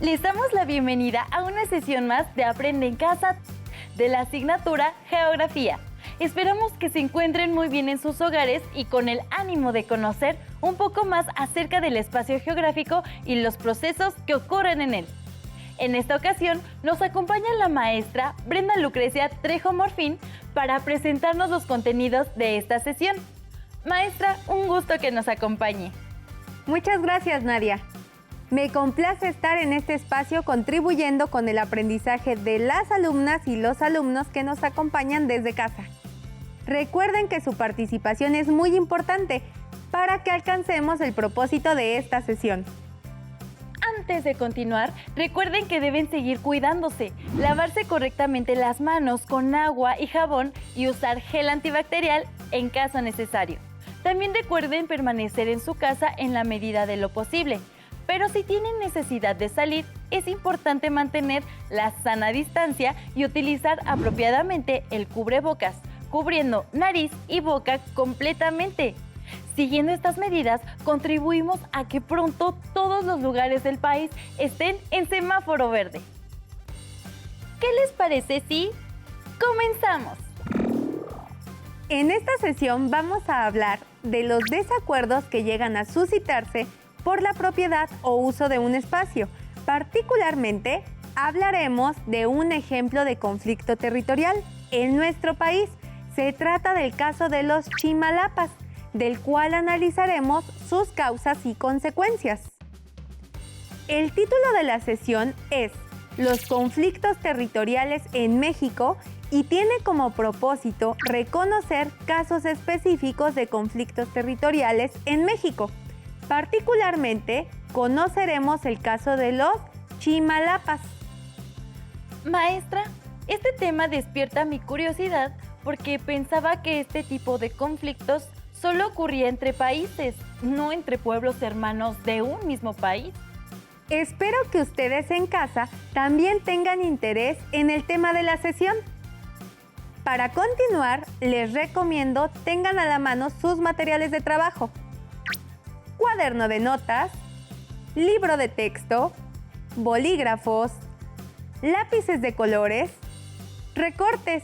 Les damos la bienvenida a una sesión más de Aprende en Casa de la asignatura Geografía. Esperamos que se encuentren muy bien en sus hogares y con el ánimo de conocer un poco más acerca del espacio geográfico y los procesos que ocurren en él. En esta ocasión nos acompaña la maestra Brenda Lucrecia Trejo Morfín para presentarnos los contenidos de esta sesión. Maestra, un gusto que nos acompañe. Muchas gracias, Nadia. Me complace estar en este espacio contribuyendo con el aprendizaje de las alumnas y los alumnos que nos acompañan desde casa. Recuerden que su participación es muy importante para que alcancemos el propósito de esta sesión. Antes de continuar, recuerden que deben seguir cuidándose, lavarse correctamente las manos con agua y jabón y usar gel antibacterial en caso necesario. También recuerden permanecer en su casa en la medida de lo posible. Pero si tienen necesidad de salir, es importante mantener la sana distancia y utilizar apropiadamente el cubrebocas, cubriendo nariz y boca completamente. Siguiendo estas medidas, contribuimos a que pronto todos los lugares del país estén en semáforo verde. ¿Qué les parece si comenzamos? En esta sesión vamos a hablar de los desacuerdos que llegan a suscitarse por la propiedad o uso de un espacio. Particularmente, hablaremos de un ejemplo de conflicto territorial en nuestro país. Se trata del caso de los Chimalapas, del cual analizaremos sus causas y consecuencias. El título de la sesión es Los conflictos territoriales en México y tiene como propósito reconocer casos específicos de conflictos territoriales en México. Particularmente, conoceremos el caso de los Chimalapas. Maestra, este tema despierta mi curiosidad porque pensaba que este tipo de conflictos solo ocurría entre países, no entre pueblos hermanos de un mismo país. Espero que ustedes en casa también tengan interés en el tema de la sesión. Para continuar, les recomiendo tengan a la mano sus materiales de trabajo. Cuaderno de notas, libro de texto, bolígrafos, lápices de colores, recortes.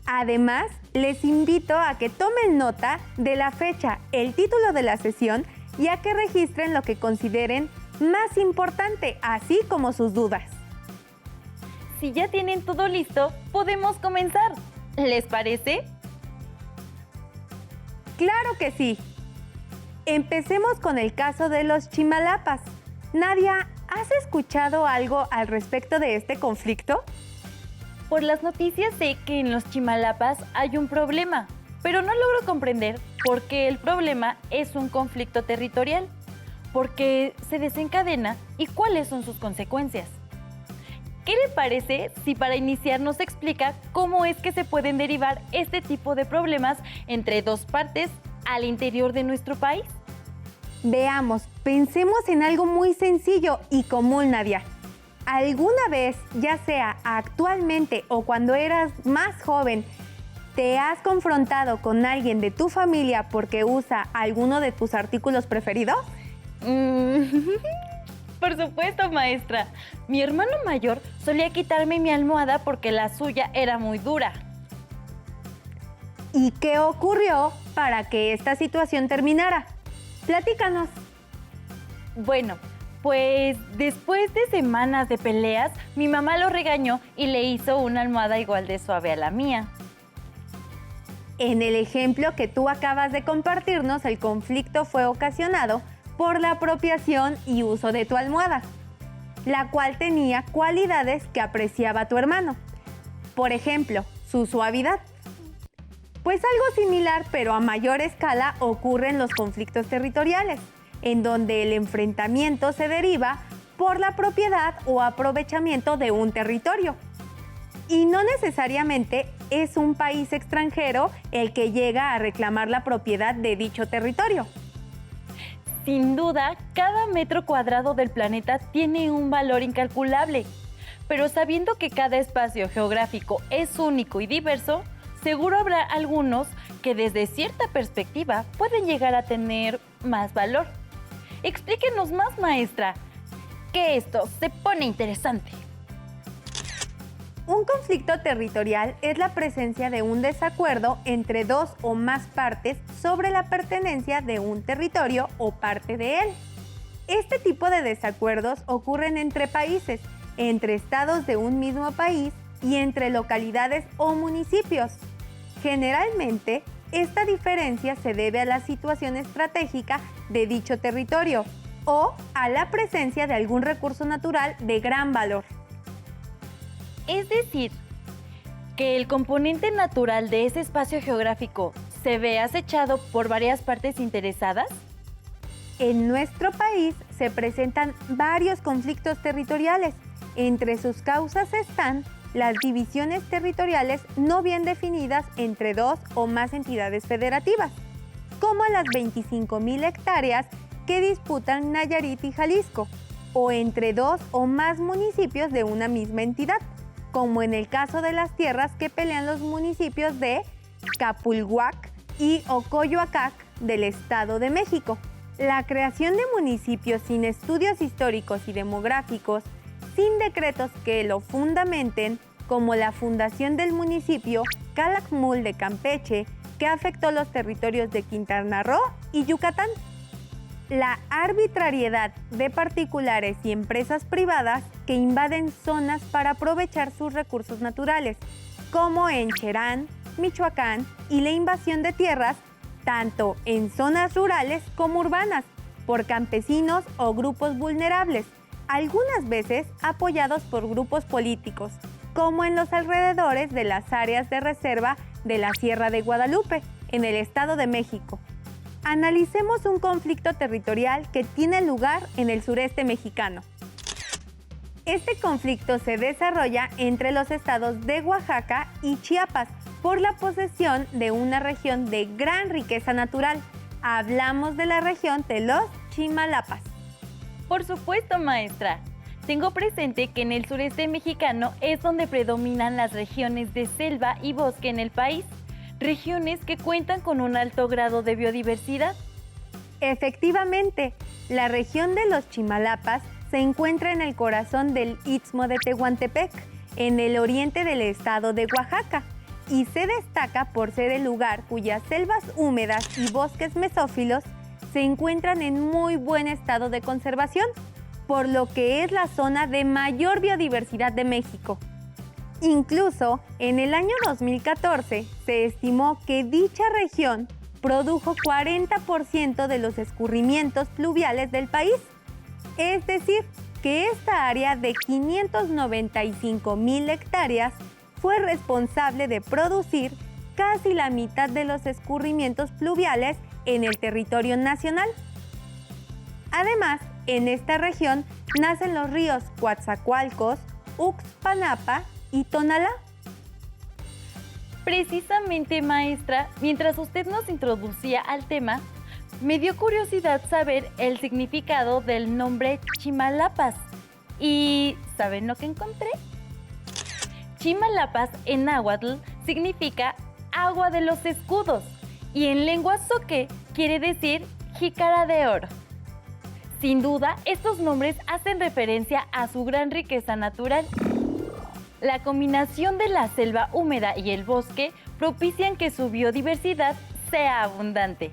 Además, les invito a que tomen nota de la fecha, el título de la sesión y a que registren lo que consideren más importante, así como sus dudas. Si ya tienen todo listo, podemos comenzar. ¿Les parece? ¡Claro que sí! Empecemos con el caso de los Chimalapas. Nadia, ¿has escuchado algo al respecto de este conflicto? Por las noticias sé que en los Chimalapas hay un problema, pero no logro comprender por qué el problema es un conflicto territorial, por qué se desencadena y cuáles son sus consecuencias. ¿Qué le parece si para iniciar nos explica cómo es que se pueden derivar este tipo de problemas entre dos partes al interior de nuestro país? Veamos, pensemos en algo muy sencillo y común, Nadia. ¿Alguna vez, ya sea actualmente o cuando eras más joven, te has confrontado con alguien de tu familia porque usa alguno de tus artículos preferidos? Por supuesto, maestra. Mi hermano mayor solía quitarme mi almohada porque la suya era muy dura. ¿Y qué ocurrió para que esta situación terminara? Platícanos. Bueno, pues después de semanas de peleas, mi mamá lo regañó y le hizo una almohada igual de suave a la mía. En el ejemplo que tú acabas de compartirnos, el conflicto fue ocasionado por la apropiación y uso de tu almohada, la cual tenía cualidades que apreciaba tu hermano. Por ejemplo, su suavidad. Pues algo similar, pero a mayor escala, ocurren los conflictos territoriales, en donde el enfrentamiento se deriva por la propiedad o aprovechamiento de un territorio. Y no necesariamente es un país extranjero el que llega a reclamar la propiedad de dicho territorio. Sin duda, cada metro cuadrado del planeta tiene un valor incalculable, pero sabiendo que cada espacio geográfico es único y diverso, seguro habrá algunos que desde cierta perspectiva pueden llegar a tener más valor. Explíquenos más, maestra. que esto se pone interesante. Un conflicto territorial es la presencia de un desacuerdo entre dos o más partes sobre la pertenencia de un territorio o parte de él. Este tipo de desacuerdos ocurren entre países, entre estados de un mismo país y entre localidades o municipios. Generalmente, esta diferencia se debe a la situación estratégica de dicho territorio o a la presencia de algún recurso natural de gran valor. Es decir, que el componente natural de ese espacio geográfico se ve acechado por varias partes interesadas. En nuestro país se presentan varios conflictos territoriales. Entre sus causas están las divisiones territoriales no bien definidas entre dos o más entidades federativas, como las 25,000 hectáreas que disputan Nayarit y Jalisco, o entre dos o más municipios de una misma entidad, como en el caso de las tierras que pelean los municipios de Capulhuac y Ocoyoacac del Estado de México. La creación de municipios sin estudios históricos y demográficos, sin decretos que lo fundamenten, como la fundación del municipio Calakmul de Campeche, que afectó los territorios de Quintana Roo y Yucatán. La arbitrariedad de particulares y empresas privadas que invaden zonas para aprovechar sus recursos naturales, como en Cherán, Michoacán, y la invasión de tierras, tanto en zonas rurales como urbanas, por campesinos o grupos vulnerables, algunas veces apoyados por grupos políticos, como en los alrededores de las áreas de reserva de la Sierra de Guadalupe, en el Estado de México. Analicemos un conflicto territorial que tiene lugar en el sureste mexicano. Este conflicto se desarrolla entre los estados de Oaxaca y Chiapas por la posesión de una región de gran riqueza natural. Hablamos de la región de los Chimalapas. Por supuesto, maestra. Tengo presente que en el sureste mexicano es donde predominan las regiones de selva y bosque en el país, regiones que cuentan con un alto grado de biodiversidad. Efectivamente, la región de los Chimalapas se encuentra en el corazón del Istmo de Tehuantepec, en el oriente del estado de Oaxaca, y se destaca por ser el lugar cuyas selvas húmedas y bosques mesófilos se encuentran en muy buen estado de conservación, por lo que es la zona de mayor biodiversidad de México. Incluso, en el año 2014, se estimó que dicha región produjo 40% de los escurrimientos pluviales del país. Es decir, que esta área de 595,000 hectáreas fue responsable de producir casi la mitad de los escurrimientos pluviales en el territorio nacional. Además, en esta región nacen los ríos Coatzacoalcos, Uxpanapa y Tonalá. Precisamente, maestra, mientras usted nos introducía al tema, me dio curiosidad saber el significado del nombre Chimalapas. ¿Y saben lo que encontré? Chimalapas en náhuatl significa agua de los escudos y en lengua zoque quiere decir jícara de oro. Sin duda, estos nombres hacen referencia a su gran riqueza natural. La combinación de la selva húmeda y el bosque propician que su biodiversidad sea abundante.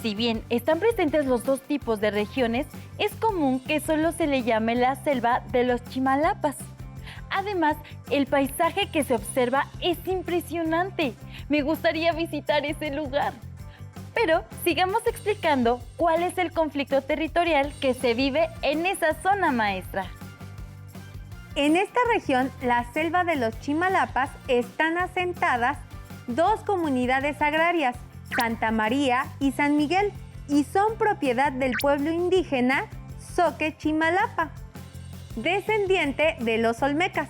Si bien están presentes los dos tipos de regiones, es común que solo se le llame la selva de los Chimalapas. Además, el paisaje que se observa es impresionante. Me gustaría visitar ese lugar. Pero sigamos explicando cuál es el conflicto territorial que se vive en esa zona, maestra. En esta región, la selva de los Chimalapas, están asentadas dos comunidades agrarias, Santa María y San Miguel, y son propiedad del pueblo indígena Zoque Chimalapa, descendiente de los Olmecas.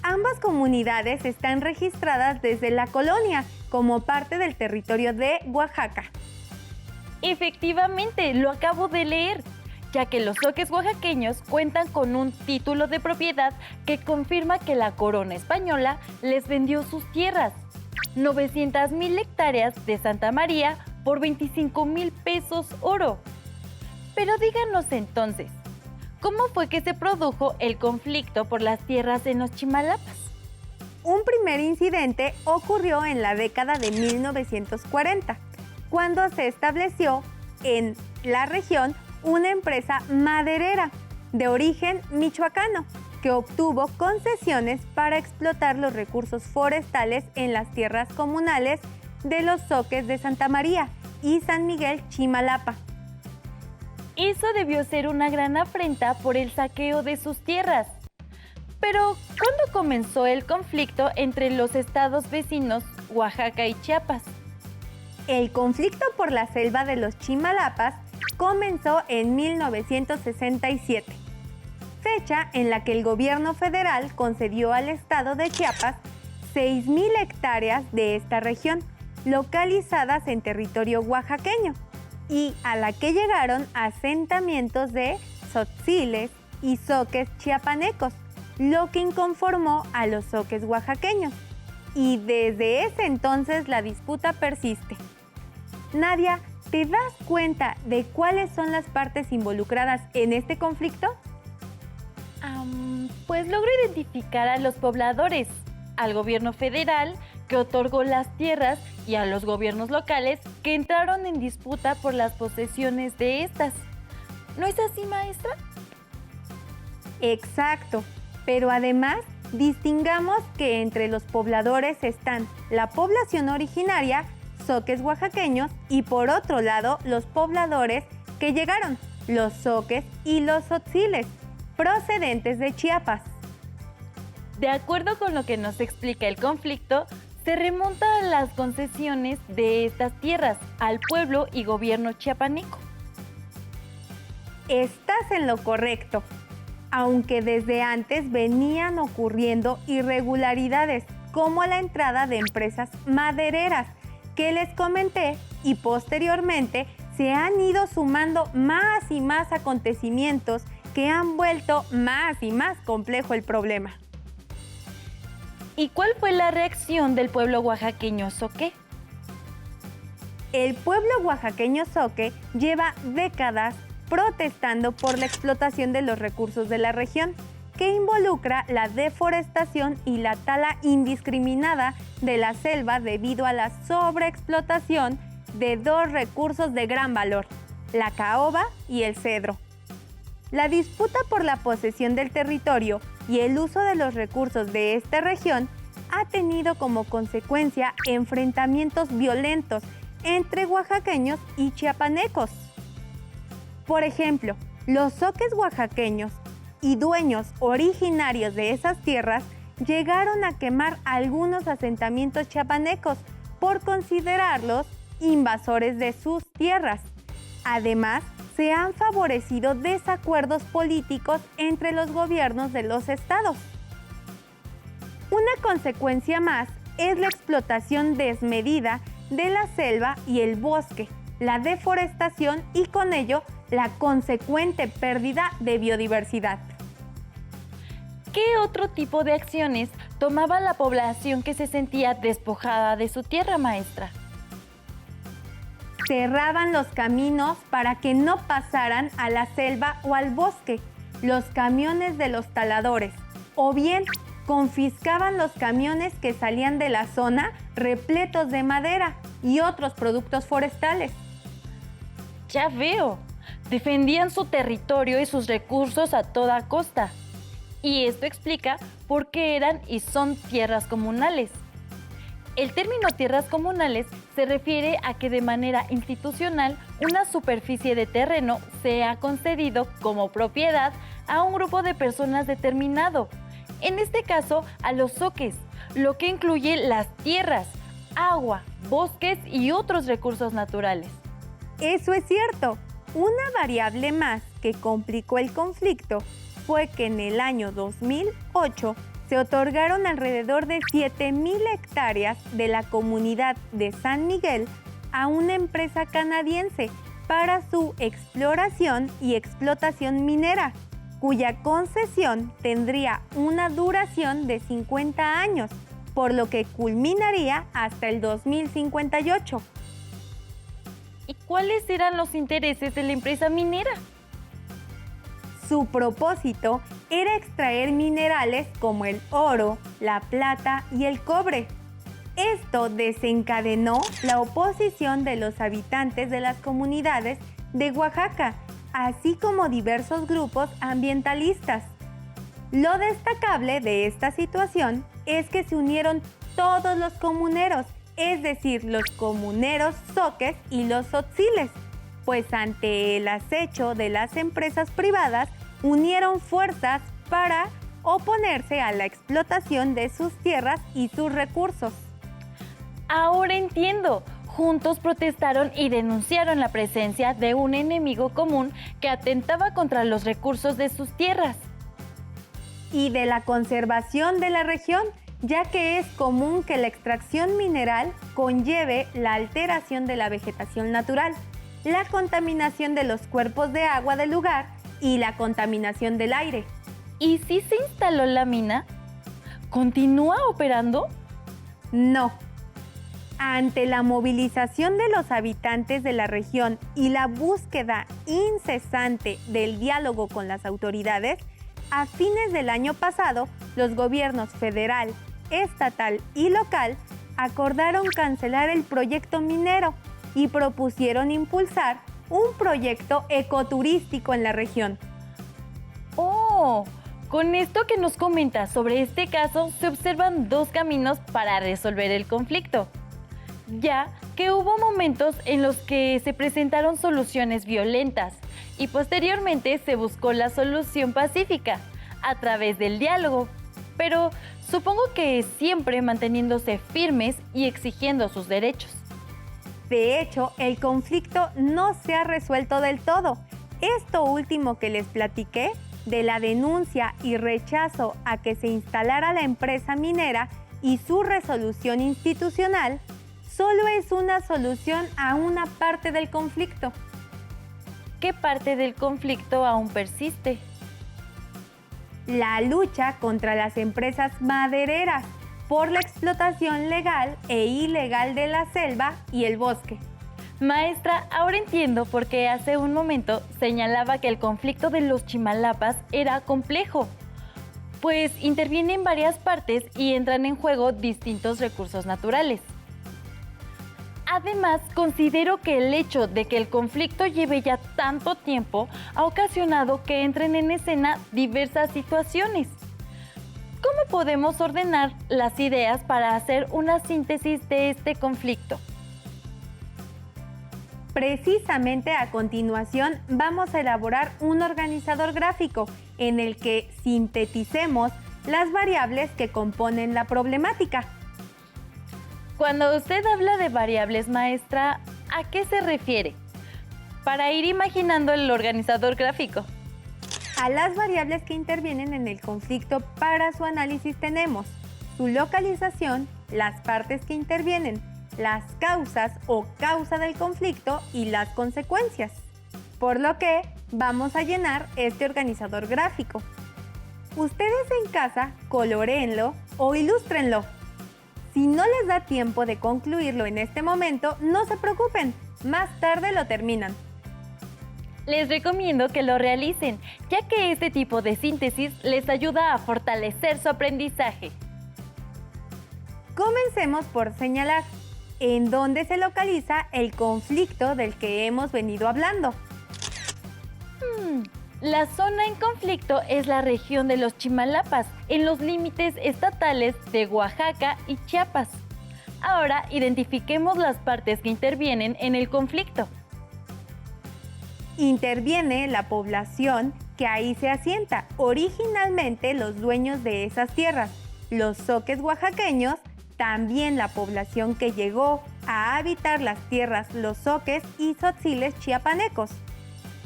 Ambas comunidades están registradas desde la colonia como parte del territorio de Oaxaca. Efectivamente, lo acabo de leer, ya que los zoques oaxaqueños cuentan con un título de propiedad que confirma que la corona española les vendió sus tierras, 900,000 hectáreas de Santa María por 25,000 pesos oro. Pero díganos entonces, ¿Cómo fue que se produjo el conflicto por las tierras en los Chimalapas? Un primer incidente ocurrió en la década de 1940, cuando se estableció en la región una empresa maderera de origen michoacano que obtuvo concesiones para explotar los recursos forestales en las tierras comunales de los Zoques de Santa María y San Miguel Chimalapa. Eso debió ser una gran afrenta por el saqueo de sus tierras. Pero, ¿cuándo comenzó el conflicto entre los estados vecinos Oaxaca y Chiapas? El conflicto por la selva de los Chimalapas comenzó en 1967, fecha en la que el gobierno federal concedió al estado de Chiapas 6,000 hectáreas de esta región, localizadas en territorio oaxaqueño, y a la que llegaron asentamientos de tzotziles y zoques chiapanecos, lo que inconformó a los zoques oaxaqueños. Y desde ese entonces la disputa persiste. Nadia, ¿te das cuenta de cuáles son las partes involucradas en este conflicto? Pues logro identificar a los pobladores, al gobierno federal, que otorgó las tierras, y a los gobiernos locales, que entraron en disputa por las posesiones de estas. ¿No es así, maestra? Exacto, pero además distingamos que entre los pobladores están la población originaria, zoques oaxaqueños, y por otro lado los pobladores que llegaron, los zoques y los tzotziles, procedentes de Chiapas. De acuerdo con lo que nos explica el conflicto, se remonta a las concesiones de estas tierras al pueblo y gobierno chiapaneco. Estás en lo correcto, aunque desde antes venían ocurriendo irregularidades como la entrada de empresas madereras que les comenté, y posteriormente se han ido sumando más y más acontecimientos que han vuelto más y más complejo el problema. ¿Y cuál fue la reacción del pueblo oaxaqueño zoque? El pueblo oaxaqueño zoque lleva décadas protestando por la explotación de los recursos de la región, que involucra la deforestación y la tala indiscriminada de la selva debido a la sobreexplotación de dos recursos de gran valor, la caoba y el cedro. La disputa por la posesión del territorio y el uso de los recursos de esta región ha tenido como consecuencia enfrentamientos violentos entre oaxaqueños y chiapanecos. Por ejemplo, los zoques oaxaqueños y dueños originarios de esas tierras llegaron a quemar algunos asentamientos chiapanecos por considerarlos invasores de sus tierras. Además, se han favorecido desacuerdos políticos entre los gobiernos de los estados. Una consecuencia más es la explotación desmedida de la selva y el bosque, la deforestación y con ello la consecuente pérdida de biodiversidad. ¿Qué otro tipo de acciones tomaba la población que se sentía despojada de su tierra, maestra? Cerraban los caminos para que no pasaran a la selva o al bosque los camiones de los taladores, o bien confiscaban los camiones que salían de la zona repletos de madera y otros productos forestales. Ya veo, defendían su territorio y sus recursos a toda costa. Y esto explica por qué eran y son tierras comunales. El término tierras comunales se refiere a que de manera institucional una superficie de terreno sea concedido como propiedad a un grupo de personas determinado, en este caso a los zoques, lo que incluye las tierras, agua, bosques y otros recursos naturales. Eso es cierto. Una variable más que complicó el conflicto fue que en el año 2008 se otorgaron alrededor de 7,000 hectáreas de la comunidad de San Miguel a una empresa canadiense para su exploración y explotación minera, cuya concesión tendría una duración de 50 años, por lo que culminaría hasta el 2058. ¿Y cuáles eran los intereses de la empresa minera? Su propósito era extraer minerales como el oro, la plata y el cobre. Esto desencadenó la oposición de los habitantes de las comunidades de Oaxaca, así como diversos grupos ambientalistas. Lo destacable de esta situación es que se unieron todos los comuneros, es decir, los comuneros zoques y los tzotziles, pues ante el acecho de las empresas privadas unieron fuerzas para oponerse a la explotación de sus tierras y sus recursos. Ahora entiendo. Juntos protestaron y denunciaron la presencia de un enemigo común que atentaba contra los recursos de sus tierras. Y de la conservación de la región, ya que es común que la extracción mineral conlleve la alteración de la vegetación natural, la contaminación de los cuerpos de agua del lugar y la contaminación del aire. ¿Y si se instaló la mina? ¿Continúa operando? No. Ante la movilización de los habitantes de la región y la búsqueda incesante del diálogo con las autoridades, a fines del año pasado, los gobiernos federal, estatal y local acordaron cancelar el proyecto minero y propusieron impulsar un proyecto ecoturístico en la región. ¡Oh! Con esto que nos comentas sobre este caso, se observan dos caminos para resolver el conflicto, ya que hubo momentos en los que se presentaron soluciones violentas y posteriormente se buscó la solución pacífica a través del diálogo, pero supongo que siempre manteniéndose firmes y exigiendo sus derechos. De hecho, el conflicto no se ha resuelto del todo. Esto último que les platiqué, de la denuncia y rechazo a que se instalara la empresa minera y su resolución institucional, solo es una solución a una parte del conflicto. ¿Qué parte del conflicto aún persiste? La lucha contra las empresas madereras por la explotación legal e ilegal de la selva y el bosque. Maestra, ahora entiendo por qué hace un momento señalaba que el conflicto de los Chimalapas era complejo, pues intervienen varias partes y entran en juego distintos recursos naturales. Además, considero que el hecho de que el conflicto lleve ya tanto tiempo ha ocasionado que entren en escena diversas situaciones. ¿Cómo podemos ordenar las ideas para hacer una síntesis de este conflicto? Precisamente a continuación vamos a elaborar un organizador gráfico en el que sinteticemos las variables que componen la problemática. Cuando usted habla de variables, maestra, ¿a qué se refiere? Para ir imaginando el organizador gráfico. A las variables que intervienen en el conflicto para su análisis tenemos su localización, las partes que intervienen, las causas o causa del conflicto y las consecuencias. Por lo que vamos a llenar este organizador gráfico. Ustedes en casa coloréenlo o ilústrenlo. Si no les da tiempo de concluirlo en este momento, no se preocupen, más tarde lo terminan. Les recomiendo que lo realicen, ya que este tipo de síntesis les ayuda a fortalecer su aprendizaje. Comencemos por señalar en dónde se localiza el conflicto del que hemos venido hablando. La zona en conflicto es la región de los Chimalapas, en los límites estatales de Oaxaca y Chiapas. Ahora identifiquemos las partes que intervienen en el conflicto. Interviene la población que ahí se asienta, originalmente los dueños de esas tierras, los zoques oaxaqueños, también la población que llegó a habitar las tierras los zoques y tzotziles chiapanecos.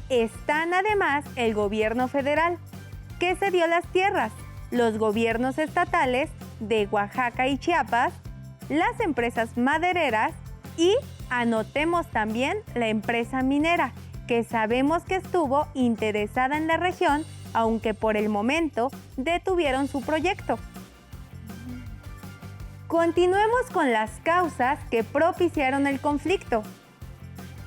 Están además el gobierno federal, que cedió las tierras, los gobiernos estatales de Oaxaca y Chiapas, las empresas madereras y anotemos también la empresa minera, que sabemos que estuvo interesada en la región, aunque por el momento detuvieron su proyecto. Continuemos con las causas que propiciaron el conflicto.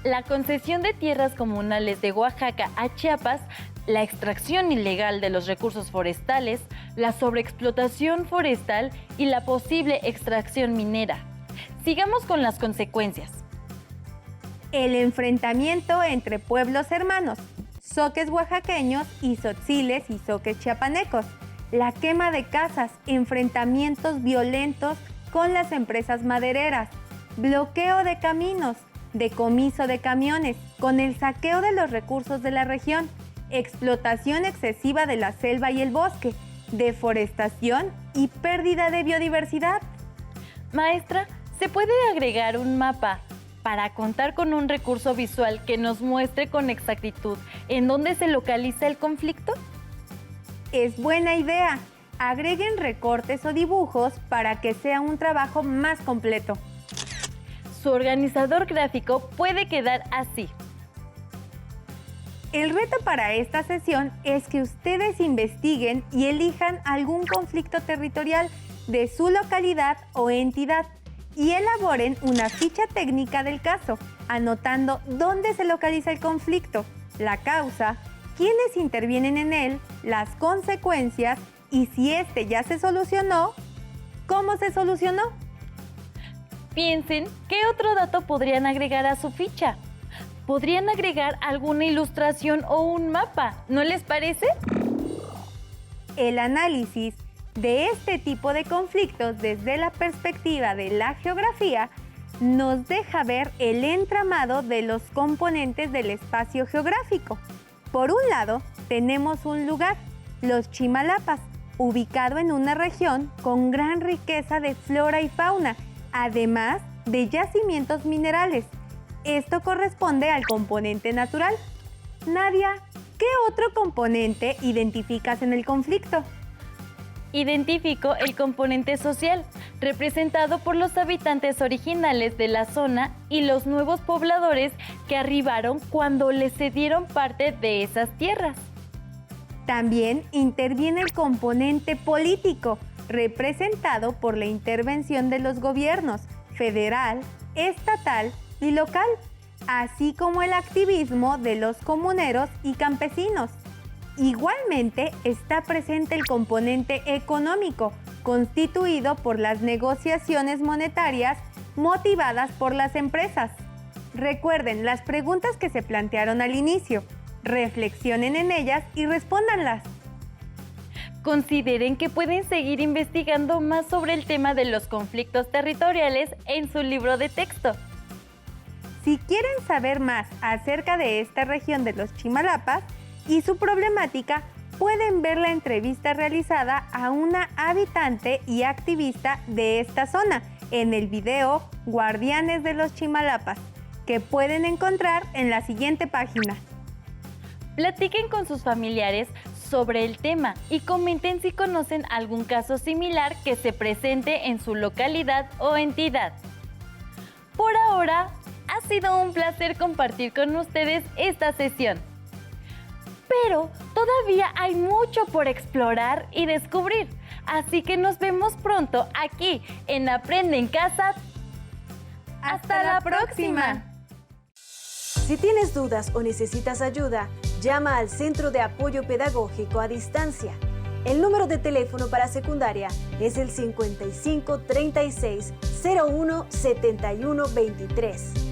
La concesión de tierras comunales de Oaxaca a Chiapas la extracción ilegal de los recursos forestales, la sobreexplotación forestal y la posible extracción minera. Sigamos con las consecuencias. El enfrentamiento entre pueblos hermanos, zoques oaxaqueños y tzotziles y zoques chiapanecos. La quema de casas, enfrentamientos violentos con las empresas madereras, bloqueo de caminos, decomiso de camiones, con el saqueo de los recursos de la región, explotación excesiva de la selva y el bosque, deforestación y pérdida de biodiversidad. Maestra, ¿se puede agregar un mapa para contar con un recurso visual que nos muestre con exactitud en dónde se localiza el conflicto? Es buena idea. Agreguen recortes o dibujos para que sea un trabajo más completo. Su organizador gráfico puede quedar así. El reto para esta sesión es que ustedes investiguen y elijan algún conflicto territorial de su localidad o entidad y elaboren una ficha técnica del caso, anotando dónde se localiza el conflicto, la causa, quiénes intervienen en él, las consecuencias y si este ya se solucionó, ¿cómo se solucionó? Piensen, ¿qué otro dato podrían agregar a su ficha? Podrían agregar alguna ilustración o un mapa, ¿no les parece? El análisis de este tipo de conflictos desde la perspectiva de la geografía nos deja ver el entramado de los componentes del espacio geográfico. Por un lado, tenemos un lugar, los Chimalapas, ubicado en una región con gran riqueza de flora y fauna, además de yacimientos minerales. Esto corresponde al componente natural. Nadia, ¿qué otro componente identificas en el conflicto? Identifico el componente social, representado por los habitantes originales de la zona y los nuevos pobladores que arribaron cuando les cedieron parte de esas tierras. También interviene el componente político, representado por la intervención de los gobiernos federal, estatal y local, así como el activismo de los comuneros y campesinos. Igualmente está presente el componente económico, constituido por las negociaciones monetarias motivadas por las empresas. Recuerden las preguntas que se plantearon al inicio, reflexionen en ellas y respóndanlas. Consideren que pueden seguir investigando más sobre el tema de los conflictos territoriales en su libro de texto. Si quieren saber más acerca de esta región de los Chimalapas y su problemática, pueden ver la entrevista realizada a una habitante y activista de esta zona en el video Guardianes de los Chimalapas, que pueden encontrar en la siguiente página. Platiquen con sus familiares sobre el tema y comenten si conocen algún caso similar que se presente en su localidad o entidad. Por ahora, ha sido un placer compartir con ustedes esta sesión. Pero todavía hay mucho por explorar y descubrir, así que nos vemos pronto aquí en Aprende en Casa. ¡Hasta la próxima! Si tienes dudas o necesitas ayuda, llama al Centro de Apoyo Pedagógico a Distancia. El número de teléfono para secundaria es el 55 36 01 71 23.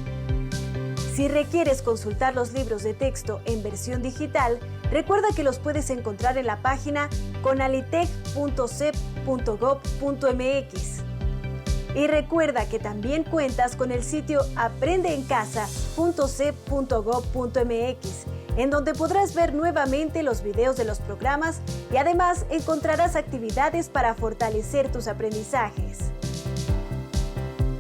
Si requieres consultar los libros de texto en versión digital, recuerda que los puedes encontrar en la página conalitec.cep.gov.mx. Y recuerda que también cuentas con el sitio aprendeencasa.cep.gov.mx, en donde podrás ver nuevamente los videos de los programas y además encontrarás actividades para fortalecer tus aprendizajes.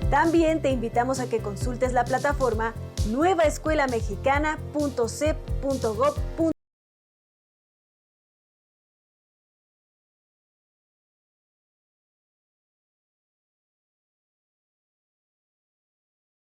También te invitamos a que consultes la plataforma nuevaescuelamexicana.cep.gov.mx.